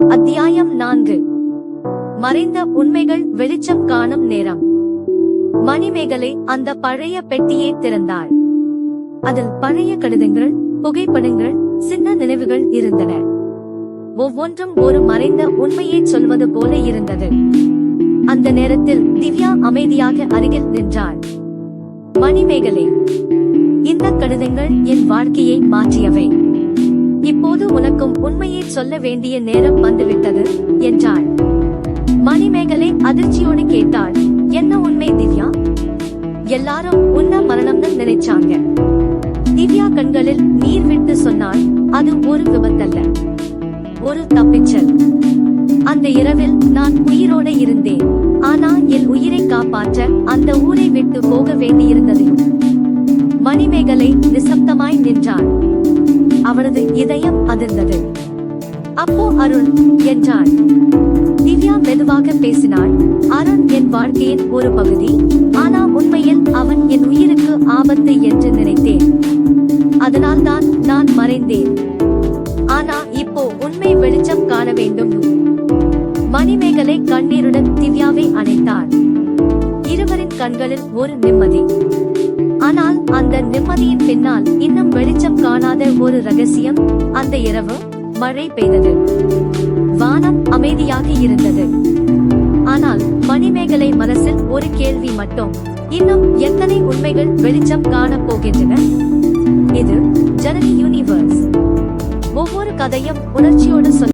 அத்தியாயம் 4. மறைந்த உண்மைகள் வெளிச்சம் காணும் நேரம். மணிமேகலை அந்த பழைய பெட்டியை திறந்தாள். அதில் பழைய கடிதங்கள், புகைப்படங்கள், சின்ன நினைவுகள் இருந்தன. ஒவ்வொன்றும் ஒரு மறைந்த உண்மையை சொல்வது போல இருந்தது. அந்த நேரத்தில் திவ்யா அமைதியாக அருகில் நின்றாள். மணிமேகலை, இந்த கடிதங்கள் என் வாழ்க்கையை மாற்றியவை. இப்போது உனக்கும் உண்மையை சொல்ல வேண்டிய நேரம் வந்துவிட்டது என்றாள். மணிமேகலை அதிர்ச்சியோடு கேட்டாள், என்ன உண்மை திவ்யா? எல்லாரும் உன்ன மரணம்னு நினைச்சாங்க. திவ்யா கண்களில் நீர் விட்டு சொன்னாள், அது ஒரு விபத்தல்ல, ஒரு தப்பிச்சல். அந்த இரவில் நான் உயிரோட இருந்தேன். ஆனா என் உயிரை காப்பாற்ற அந்த ஊரை விட்டு போக வேண்டியிருந்ததையும். மணிமேகலை நிசப்தமாய் நின்றாள். அவளது இதயம் அதிர்ந்தது. அப்போ அருண் என்றாள். திவ்யா மெதுவாக பேசினாள். அருண் என் வாழ்க்கையின் ஒரு பகுதி. ஆனா உண்மையில் அவன் என் உயிருக்கு ஆபத்து என்று நினைத்தேன். அதனால்தான் நான் மறைந்தேன். ஆனா இப்போ உண்மை வெளிச்சம் காண வேண்டும். மணிமேகலை கண்ணீருடன் திவ்யாவை அணைத்தாள். இருவரின் கண்களில் ஒரு நிம்மதி. ஆனால் அந்த நிம்மதியின் பின்னால் இன்னும் வெளிச்சம் காணாத ஒரு ரகசியம். அந்த இரவு மழை பெய்தது. வானம் அமைதியாக இருந்தது. ஆனால் மணிமேகலை மனசில் ஒரு கேள்வி மட்டும். இன்னும் எத்தனை உண்மைகள் வெளிச்சம் காண போகின்றன? இது ஜனனி யூனிவர்ஸ். ஒவ்வொரு கதையும் உணர்ச்சியோடு